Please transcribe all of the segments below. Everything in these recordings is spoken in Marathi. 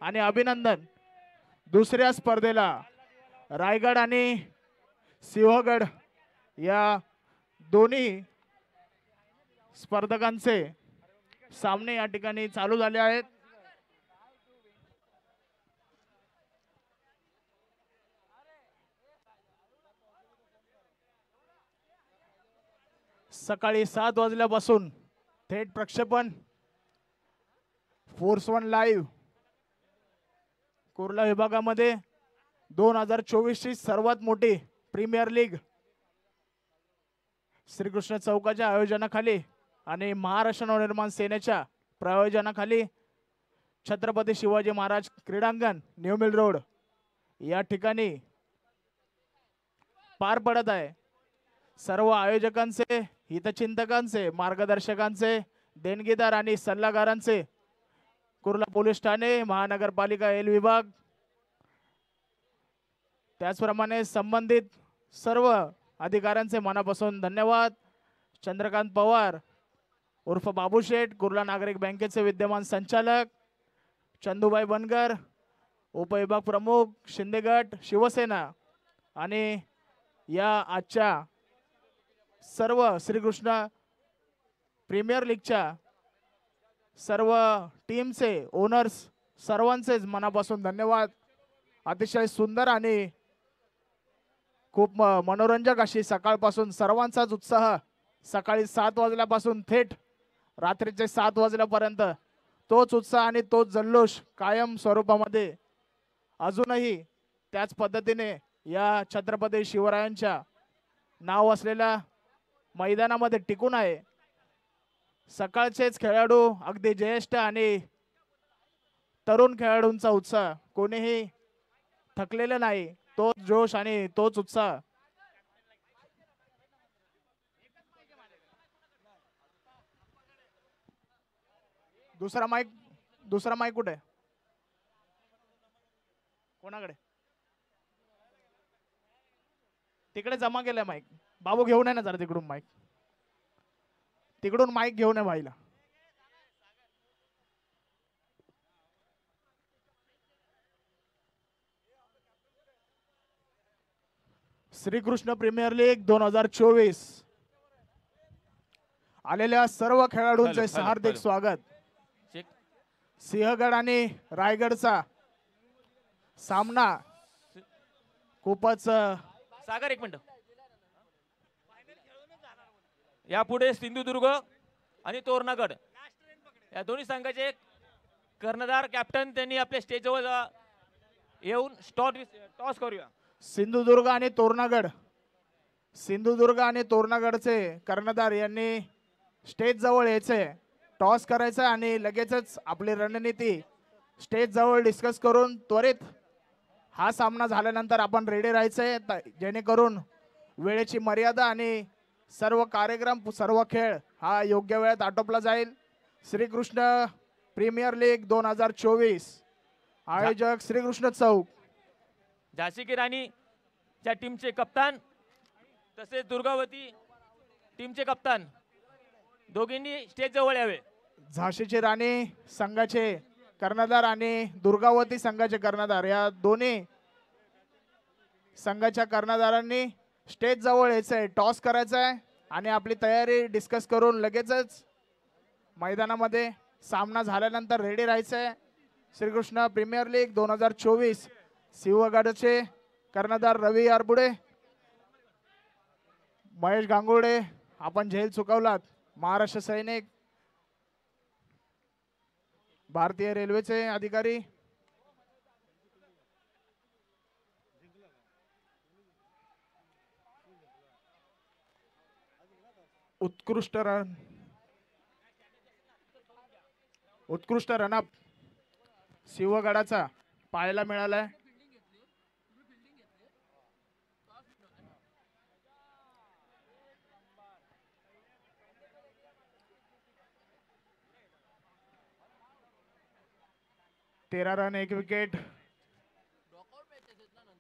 आणि अभिनंदन. दुसऱ्या स्पर्धेला रायगड आणि सिंहगड या दोन्ही स्पर्धकांचे सामने या ठिकाणी चालू झाले आहेत. सकाळी 7 वाजल्यापासून थेट प्रक्षेपण फोर्स वन लाईव्ह कुर्ला विभागामध्ये 2024 ची सर्वात मोठी प्रीमियर लीग श्रीकृष्ण चौकाच्या आयोजनाखाली आणि महाराष्ट्र नवनिर्माण सेनेच्या प्रायोजनाखाली छत्रपती शिवाजी महाराज क्रीडांगण न्यू मिल रोड या ठिकाणी पार पडत आहे. सर्व आयोजकांचे, हितचिंतकांचे, मार्गदर्शकांचे, देणगीदार आणि सल्लागारांचे कुर्ला पोलीस ठाणे, महानगरपालिका एल विभाग, त्याचप्रमाणे संबंधित सर्व अधिकाऱ्यांचे मनापासून धन्यवाद. चंद्रकांत पवार उर्फ बाबू शेठ, कुर्ला नागरिक बँकेचे विद्यमान संचालक, चंदूबाई बनगर उपविभाग प्रमुख, शिंदेगट शिवसेना, आणि या आजच्या सर्व श्रीकृष्ण प्रीमियर लीगच्या सर्व टीमचे ओनर्स सर्वांचेच मनापासून धन्यवाद. अतिशय सुंदर आणि खूप मनोरंजक अशी सकाळपासून सर्वांचाच उत्साह सकाळी 7 वाजल्यापासून थेट रात्रीचे 7 वाजल्यापर्यंत तोच उत्साह आणि तोच जल्लोष कायम स्वरूपामध्ये अजूनही त्याच पद्धतीने या छत्रपती शिवरायांच्या नाव असलेल्या मैदानामध्ये टिकून आहे. सकाळचेच खेळाडू, अगदी ज्येष्ठ आणि तरुण खेळाडूंचा उत्साह, कोणीही थकलेले नाही. तोच जोश आणि तोच उत्साह. दुसरा माईक कुठे? कोणाकडे? तिकडे जमा केलाय माईक. बाबू घेऊन आहे ना जरा तिकडून माईक. तिकडून माईक घेऊन आहे भाईला. श्रीकृष्ण प्रीमियर लीग 2024 आलेल्या सर्व खेळाडूंचे हार्दिक स्वागत. सिंहगड आणि रायगडचा सामना खूपच सागर एक मिनिट. यापुढे सिंधुदुर्ग आणि तोरणागड या दोन्ही संघाचे कर्णधार कॅप्टन त्यांनी आपल्या स्टेजवर येऊन टॉस करूया. सिंधुदुर्ग आणि तोरणागडचे कर्णधार यांनी स्टेज जवळ यायचे, टॉस करायचं आणि लगेचच आपली रणनीती स्टेज जवळ डिस्कस करून त्वरित हा सामना झाल्यानंतर आपण रेडी राहायचंय, जेणेकरून वेळेची मर्यादा आणि सर्व कार्यक्रम, सर्व खेळ हा योग्य वेळेत आटोपला जाईल. श्रीकृष्ण प्रीमियर लीग 2024 आयोजक श्रीकृष्ण चौक. झाशी की राणीच्या टीमचे कप्तान तसेच दुर्गावती टीमचे कप्तान दोघींनी स्टेज जवळ यावे. झाशीची राणी संघाचे कर्णधार आणि दुर्गावती संघाचे कर्णधार या दोन्ही संघाच्या कर्णधारांनी स्टेज जवळ यायचंय, टॉस करायचा आहे आणि आपली तयारी डिस्कस करून लगेचच मैदानामध्ये सामना झाल्यानंतर रेडी राहायचंय. श्रीकृष्ण प्रीमियर लीग 2024 सिंहगडचे कर्णधार रवी आरबुडे, महेश गांगुर्डे, आपण झेल चुकवलात, महाराष्ट्र सैनिक, भारतीय रेल्वेचे अधिकारी, उत्कृष्ट रनअप सिंहगडाचा पाहायला मिळालाय. तेरा run 1 wicket.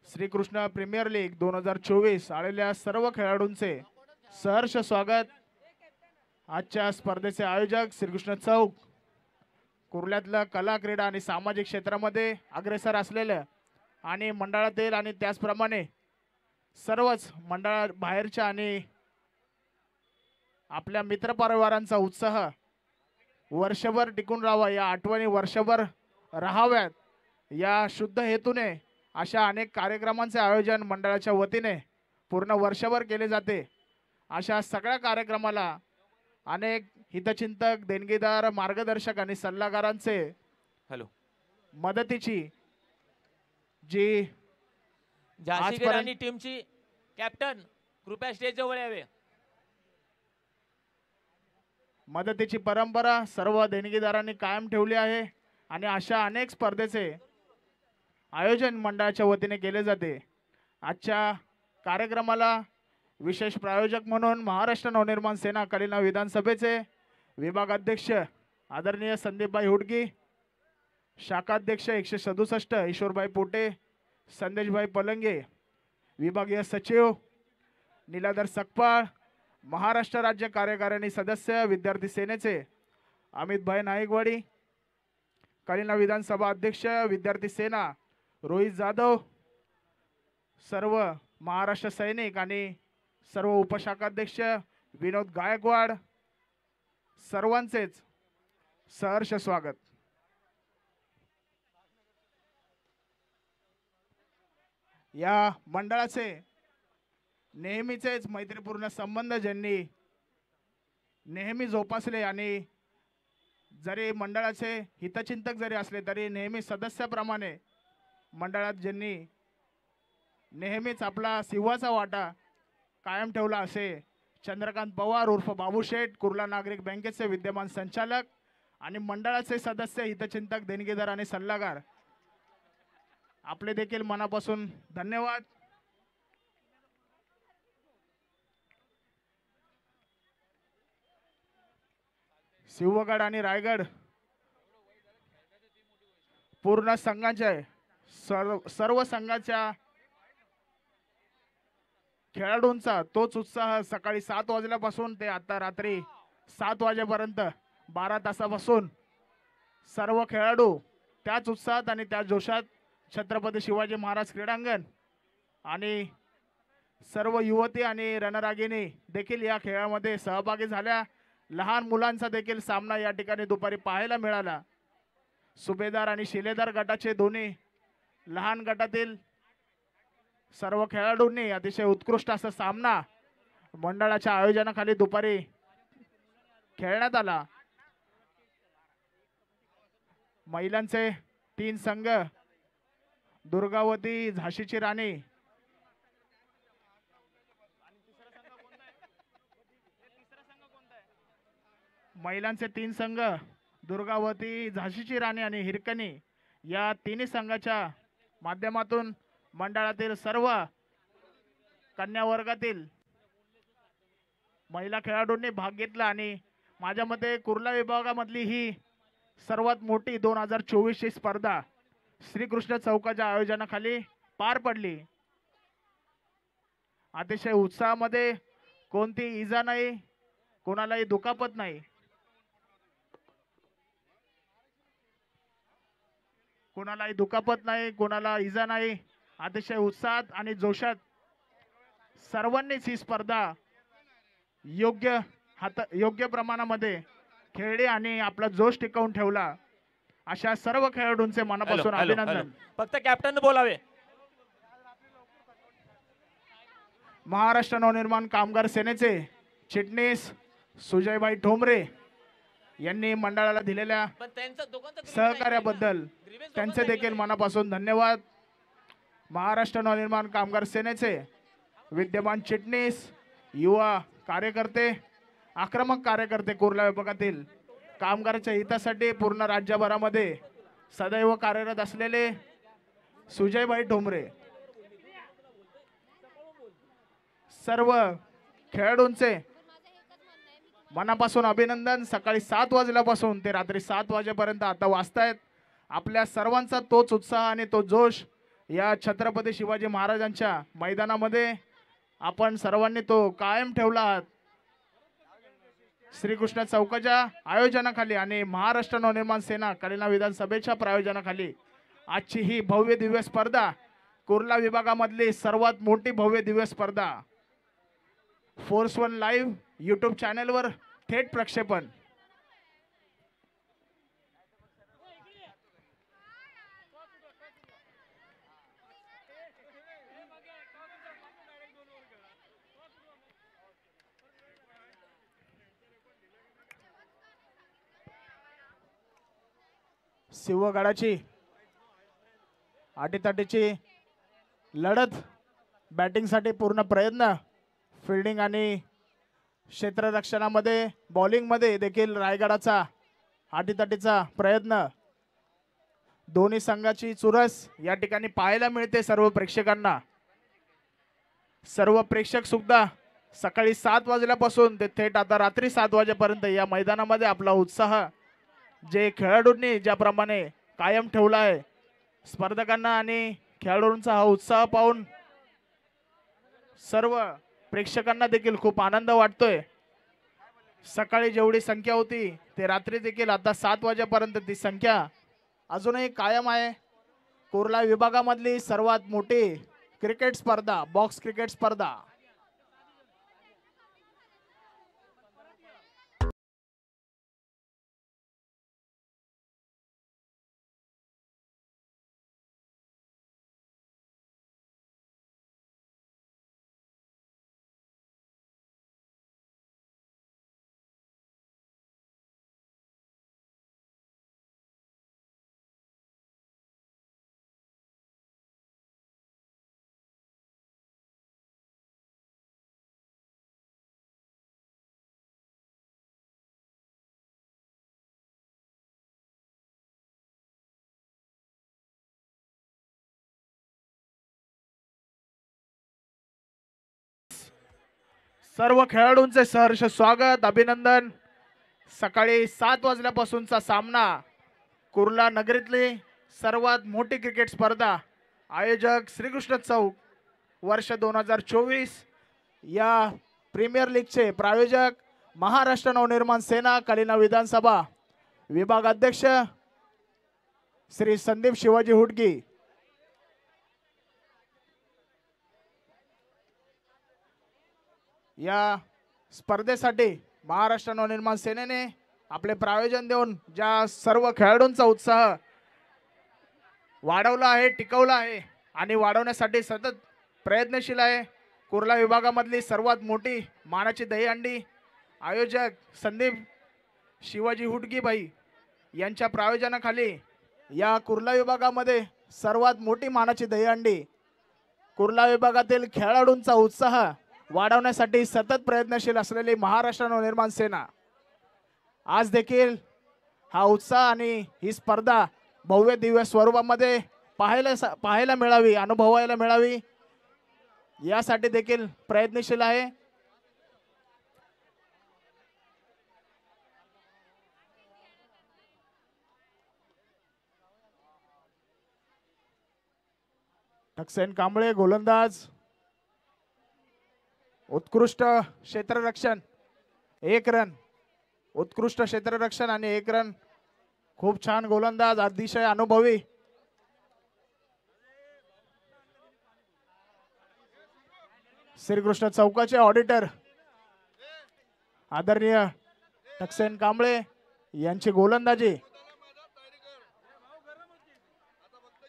Shrikrishna premier league 2024 आलेल्या सर्व खेळाडूंचे सहर्ष स्वागत. आजच्या स्पर्धेचे आयोजक श्रीकृष्ण चौक, कुर्ल्यातलं कला क्रीडा आणि सामाजिक क्षेत्रामध्ये अग्रेसर असलेलं आणि मंडळातील आणि त्याचप्रमाणे सर्वच मंडळा बाहेरच्या आणि आपल्या मित्रपरिवारांचा उत्साह वर्षभर टिकून राहावा, या आठवणी वर्षभर राहाव्यात या शुद्ध हेतूने अशा अनेक कार्यक्रमांचे आयोजन मंडळाच्या वतीने पूर्ण वर्षभर केले जाते. अशा सगळ्या कार्यक्रमाला अनेक हितचिंतक, देणगीदार, मार्गदर्शक आणि सल्लागारांचे हॅलो मदतीची जी झाशीकर आणि टीमची कॅप्टन कृपया स्टेज जवळ यावे. मदतीची परंपरा सर्व देणगीदारांनी कायम ठेवली आहे आणि अशा अनेक स्पर्धेचे आयोजन मंडळाच्या वतीने केले जाते. आजच्या कार्यक्रमाला विशेष प्रायोजक म्हणून महाराष्ट्र नवनिर्माण सेना कलिना विधानसभेचे विभाग अध्यक्ष आदरणीय संदीपभाई हुडगी, शाखाध्यक्ष 167 ईश्वरभाई पोटे, संदेशभाई पलंगे, विभागीय सचिव नीलाधर सकपाळ, महाराष्ट्र राज्य कार्यकारिणी सदस्य विद्यार्थी सेनेचे अमितभाई नाईकवाडी, कलिना विधानसभा अध्यक्ष विद्यार्थी सेना रोहित जाधव, सर्व महाराष्ट्र सैनिक आणि सर्व उपशाखाध्यक्ष विनोद गायकवाड, सर्वांचेच सहर्ष स्वागत. या मंडळाचे नेहमीचेच मैत्रीपूर्ण संबंध ज्यांनी नेहमी जोपासले आणि जरी मंडळाचे हितचिंतक जरी असले तरी नेहमी सदस्याप्रमाणे मंडळात ज्यांनी नेहमीच आपला सिंहाचा वाटा कायम ठेवला असे चंद्रकांत पवार उर्फ बाबू शेठ, कुर्ला नागरिक बँकेचे विद्यमान संचालक आणि मंडळाचे सदस्य, हितचिंतक, देणगीदार आणि सल्लागार, आपले देखील मनापासून धन्यवाद. सिंहगड आणि रायगड पूर्ण संघाचे सर्व संघाच्या खेळाडूंचा तोच उत्साह सकाळी 7 वाजल्यापासून ते आता रात्री 7 वाजेपर्यंत 12 तासापासून सर्व खेळाडू त्याच उत्साहात आणि त्या जोशात छत्रपती शिवाजी महाराज क्रीडांगण आणि सर्व युवती आणि रणरागिणी देखील या खेळामध्ये सहभागी झाल्या. लहान मुलांचा देखील सामना या ठिकाणी दुपारी पाहायला मिळाला. सुभेदार आणि शिलेदार गटाचे दोन्ही लहान गटातील सर्व खेळाडूंनी अतिशय उत्कृष्ट असा सामना मंडळाच्या आयोजनाखाली दुपारी खेळण्यात आला. महिलांचे 3 संघ दुर्गावती, झाशीची राणी, महिलांचे 3 संघ दुर्गावती, झाशीची राणी आणि हिरकणी या तिन्ही संघाच्या माध्यमातून मंडळातील सर्व कन्या वर्गातील महिला खेळाडूंनी भाग घेतला आणि माझ्या मते कुर्ला विभागामधली ही सर्वात मोठी 2024 ची स्पर्धा श्रीकृष्ण चौकाच्या आयोजनाखाली पार पडली. अतिशय उत्साहामध्ये कोणती इजा नाही, कोणालाही दुखापत नाही, कोणाला इजा नाही. अतिशय उत्साहात आणि जोशात सर्वांनीच ही स्पर्धा योग्य प्रमाणामध्ये खेळली आणि आपला जोश टिकवून ठेवला. अशा सर्व खेळाडूंचे मनापासून अभिनंदन. फक्त कॅप्टन बोलावे. महाराष्ट्र नवनिर्माण कामगार सेनेचे चिटणीस सुजयभाई ठोंबरे यांनी मंडळाला दिलेल्या सहकार्याबद्दल त्यांचे देखील मनापासून धन्यवाद. महाराष्ट्र नवनिर्माण कामगार सेनेचे विद्यमान चिटणीस, युवा कार्यकर्ते, आक्रमक कार्यकर्ते, कुर्ला विभागातील कामगारांच्या हितासाठी पूर्ण राज्यभरामध्ये सदैव कार्यरत असलेले सुजयभाई ठोंबरे, सर्व खेळाडूंचे मनापासून अभिनंदन. सकाळी 7 वाजल्यापासून ते रात्री 7 वाजेपर्यंत आता वाजतायत. आपल्या सर्वांचा तोच उत्साह आणि तो जोश या छत्रपती शिवाजी महाराजांच्या मैदानामध्ये आपण सर्वांनी तो कायम ठेवला आहात. श्रीकृष्ण चौकाच्या आयोजनाखाली आणि महाराष्ट्र नवनिर्माण सेना कलिना विधानसभेच्या प्रायोजनाखाली आजची ही भव्य दिव्य स्पर्धा, कुर्ला विभागामधली सर्वात मोठी भव्य दिव्य स्पर्धा, फोर्स 1 लाईव्ह यूट्यूब चॅनलवर थेट प्रक्षेपण. शिवगडाची आटीतटीची लढत, बॅटिंगसाठी पूर्ण प्रयत्न, फिल्डिंग आणि क्षेत्ररक्षणामध्ये बॉलिंगमध्ये देखील रायगडाचा आटीतटीचा प्रयत्न. दोन्ही संघाची चुरस या ठिकाणी पाहायला मिळते सर्व प्रेक्षकांना. सर्व प्रेक्षक सुद्धा सकाळी 7 वाजल्यापासून ते थेट आता रात्री 7 वाजेपर्यंत या मैदानामध्ये आपला उत्साह जे खेळाडूंनी ज्याप्रमाणे कायम ठेवला आहे, स्पर्धकांना आणि खेळाडूंचा हा उत्साह पाहून सर्व प्रेक्षकांना देखील खूप आनंद वाटतोय. सकाळी जेवढी संख्या होती ते रात्री देखील आता 7 वाजेपर्यंत ती संख्या अजूनही कायम आहे. कुर्ला विभागामधली सर्वात मोठी क्रिकेट स्पर्धा, बॉक्स क्रिकेट स्पर्धा. सर्व खेळाडूंचे सहर्ष स्वागत, अभिनंदन. सकाळी 7 वाजल्यापासूनचा सामना, कुर्ला नगरीतली सर्वात मोठी क्रिकेट स्पर्धा, आयोजक श्रीकृष्ण चौक, वर्ष 2024. या प्रीमियर लीगचे प्रायोजक महाराष्ट्र नवनिर्माण सेना कलिना विधानसभा, विभाग अध्यक्ष श्री संदीप शिवाजी हुडगी. या स्पर्धेसाठी महाराष्ट्र नवनिर्माण सेनेने आपले प्रायोजन देऊन ज्या सर्व खेळाडूंचा उत्साह वाढवला आहे, टिकवला आहे आणि वाढवण्यासाठी सतत प्रयत्नशील आहे. कुर्ला विभागामधली सर्वात मोठी मानाची दहीहंडी, आयोजक संदीप शिवाजी हुडगी भाई यांच्या प्रायोजनाखाली या कुर्ला विभागामध्ये सर्वात मोठी मानाची दहीहंडी, कुर्ला विभागातील खेळाडूंचा उत्साह वाढवण्यासाठी सतत प्रयत्नशील असलेली महाराष्ट्र नवनिर्माण सेना आज देखील हा उत्साह आणि ही स्पर्धा भव्य दिव्य स्वरूपामध्ये पाहायला मिळावी, अनुभवायला मिळावी यासाठी देखील प्रयत्नशील आहे. टक्सेन कांबळे गोलंदाज, उत्कृष्ट क्षेत्ररक्षण, 1 रन, उत्कृष्ट क्षेत्ररक्षण आणि 1 रन. खूप छान गोलंदाज, अतिशय अनुभवी. श्रीकृष्ण चौकाचे ऑडिटर आदरणीय टक्सेन कांबळे यांची गोलंदाजी,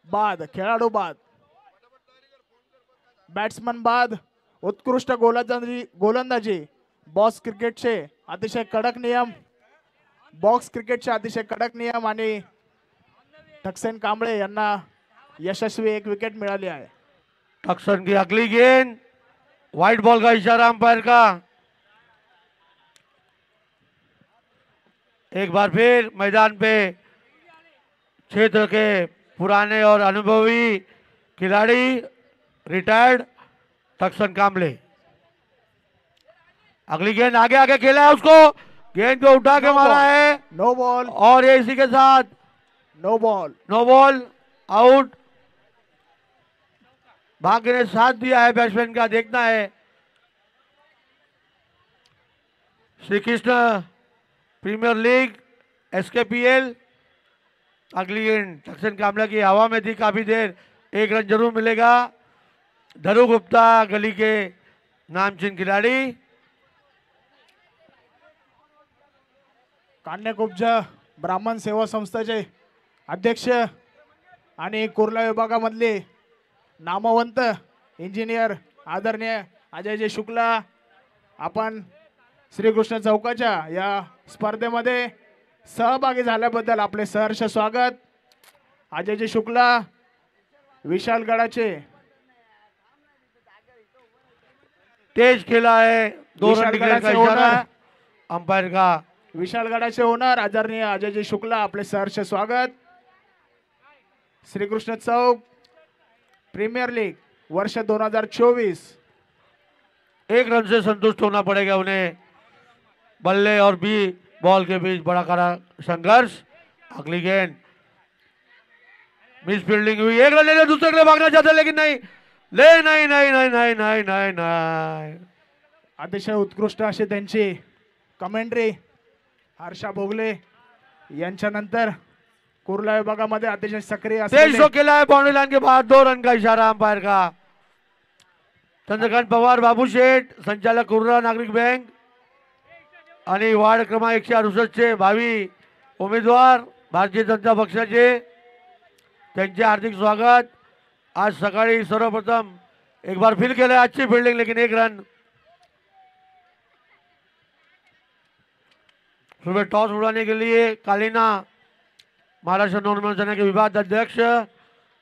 बाद, खेळाडू बाद, बॅट्समन बाद, उत्कृष्ट गोलंदाजी. बॉक्स क्रिकेटचे अतिशय कडक नियम, बॉक्स क्रिकेटचे अतिशय कडक नियम आणि टक्सेन कांबळे यांना यशस्वी 1 विकेट मिळाली आहे. टक्सन की अगली गेंद, व्हाइट बॉल का इशारा अंपायर का. एक बार फिर मैदान पे क्षेत्र के पुराने और अनुभवी खिलाड़ी रिटायर्ड टक्सन कांबळे. अगली गेंद आगे आगे खेला है, उसको गेंद को उठा के मारा है, नो बॉल, और ये इसी के साथ no ball, no ball, out. भाग्य ने साथ दिया है बैट्समैन का, देखना है. Shrikrishna premier league SKPL। अगली गेंद टक्सन कामला की हवा में थी काफी देर, एक रन जरूर मिलेगा। धरू गुप्ता गली के नामचीन खिलाड़ी। कान्यकुब्ज ब्राह्मण सेवा संस्थेचे अध्यक्ष आणि कुर्ला विभागामधले नामवंत इंजिनियर आदरणीय अजयजी शुक्ला, आपण श्रीकृष्ण चौकाच्या या स्पर्धेमध्ये सहभागी झाल्याबद्दल आपले सहर्ष स्वागत। अजयजी शुक्ला विशालगडाचे तेज खेला है, 2 रन निकलने का इशारा अंपायर का। विशालगडाचे ओनर आदरणीय अजयजी शुक्ला, आपले सहर्ष स्वागत। श्रीकृष्ण चौक प्रीमियर लीग वर्ष 2024। 1 रन से संतुष्ट होना पड़ेगा उन्हें। बल्ले और बी बॉल के बीच बड़ा कड़ा संघर्ष। अगली गेंद मिस फील्डिंग हुई, 1 रन ले दूसरे के लिए भागना चाहते लेकिन नहीं, नहीं। अतिशय उत्कृष्ट अशी त्यांची कमेंट्री हर्षा भोगले यांच्यानंतर कुर्ला विभागामध्ये अतिशय सक्रिय तेज शो खेला है बाउंड्री लाइन के बाद, 2 रन का इशारा अंपायर का। चंद्रकांत पवार, बाबू शेठ, संचालक कुर्ला नागरिक बँक आणि वार्ड क्रमांक 168 चे भावी उमेदवार भारतीय जनता पक्षाचे, त्यांचे हार्दिक स्वागत। आज सकाळी सर्वप्रथम एक बार फिर केलं अच्छी फील्डिंग लेकिन 1 रन। सुबह टॉस उड़ाने के लिए कालीना महाराष्ट्र नवनिर्माण सेना के विभाग अध्यक्ष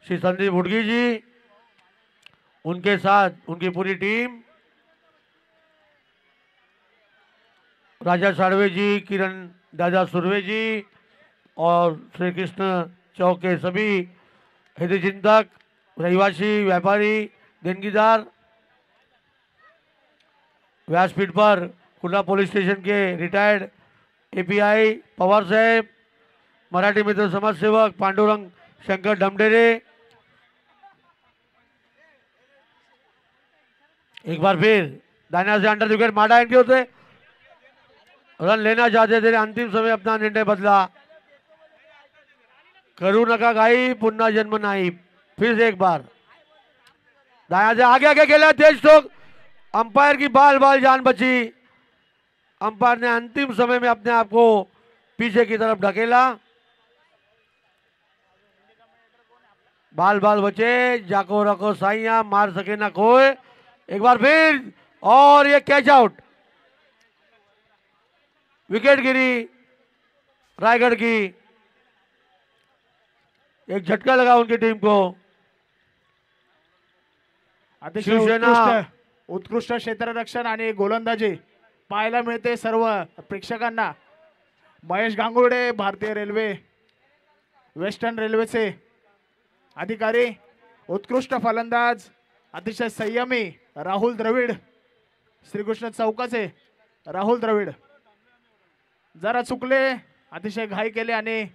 श्री संदीप हुडगी जी, उनके साथ उनकी पूरी टीम, राजा साड़वे जी, किरण दादा सुरवे जी और श्री कृष्ण चौक के सभी हितचिंतक, रहिवासी, व्यापारी, देनगीदार। व्यासपीठ पर कुर्ला पुलिस स्टेशन के रिटायर्ड API पवार साहेब, मराठी मित्र समाज सेवक पांडुरंग शंकर डमडेरे। एक बार फिर दाना से अंडर विकेट मारा इनके होते, रन लेना चाहते थे, अंतिम समय अपना निर्णय बदला। करू नका घाई पुन्हा जन्म नाही। फिर से एक बार दाया से आगे खेला, तेज स्ट्रोक, अंपायर की बाल जान बची। अंपायर ने अंतिम समय में अपने आप को पीछे की तरफ ढकेला, बाल बचे। जाको रखो साइया, मार सके ना कोई। एक बार फिर और ये कैच आउट, विकेट गिरी रायगढ़ की। एक झटका लगा उनकी टीम को। अतिशय शिवसेना उत्कृष्ट क्षेत्ररक्षण आणि गोलंदाजी पाहायला मिळते सर्व प्रेक्षकांना। महेश गांगुर्डे, भारतीय रेल्वे वेस्टर्न रेल्वेचे अधिकारी, उत्कृष्ट फलंदाज, अतिशय संयमी राहुल द्रविड, श्रीकृष्ण चौकाचे राहुल द्रविड जरा चुकले, अतिशय घाई केले आणि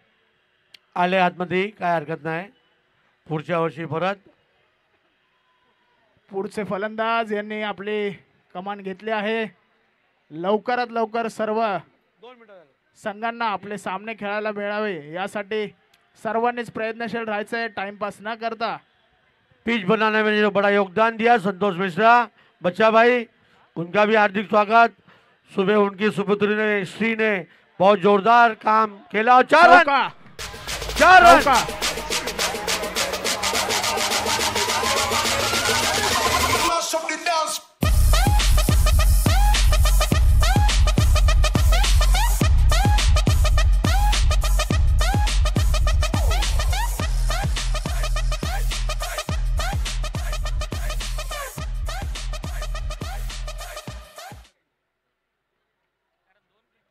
आले आतमध्ये, काय हरकत नाही। पुढच्या वर्षी परत पुढचे फलंदाज यांनी आपली कमान घेतली आहे। लवकरात लवकर सर्व संघांना आपले सामने खेळायला मिळावे यासाठी सर्वांनीच प्रयत्नशील राहायचं है, टाइमपास न करता। पिच बनाने में जो बड़ा योगदान दिया संतोष मिश्रा, बच्चा भाई, उनका भी हार्दिक स्वागत। सुबह उनकी सुपुत्री ने श्री ने बहुत जोरदार काम खेला और 4 रन, चौका, 4 रन। चौका।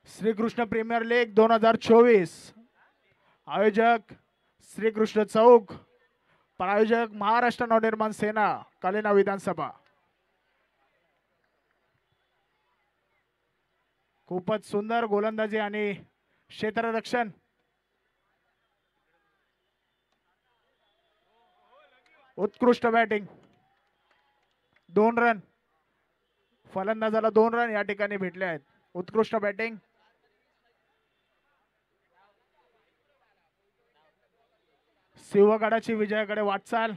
श्रीकृष्ण प्रीमियर लीग 2024, आयोजक श्रीकृष्ण चौक, प्रायोजक महाराष्ट्र नवनिर्माण सेना, कालीना विधानसभा। खूपच सुंदर गोलंदाजी आणि क्षेत्ररक्षण। उत्कृष्ट बॅटिंग, 2 रन फलंदाजाला 2 रन या ठिकाणी भेटले आहेत। उत्कृष्ट बॅटिंग. सिंहगडाची विजयाकडे वाटचाल.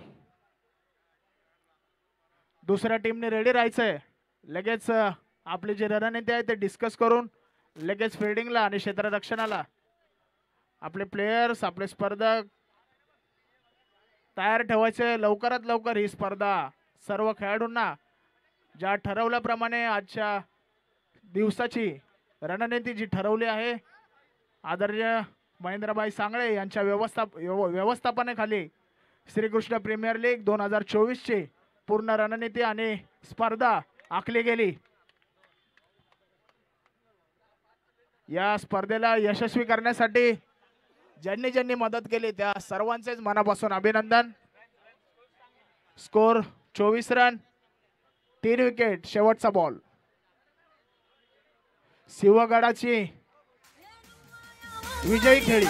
दुसऱ्या टीमने रेडी राहायचंय. लगेच आपली जी रणनीती आहे ते डिस्कस करून लगेच फिल्डिंगला आणि क्षेत्ररक्षणाला आपले प्लेयर्स आपले स्पर्धक तयार ठेवायचे. लवकरात लवकर ही स्पर्धा सर्व खेळाडूंना ज्या ठरवल्याप्रमाणे आजच्या दिवसाची रणनीती जी ठरवली आहे आदरणीय महेंद्रभाई सांगळे यांच्या व्यवस्थापनेखाली श्रीकृष्ण प्रीमियर लीग 2024 ची पूर्ण रणनीती आणि स्पर्धा आखली गेली. या स्पर्धेला यशस्वी करण्यासाठी ज्यांनी ज्यांनी मदत केली त्या सर्वांचेच मनापासून अभिनंदन. स्कोर 24 रन, 3 विकेट, शेवटचा बॉल. सिंहगडाची विजयी खेळी.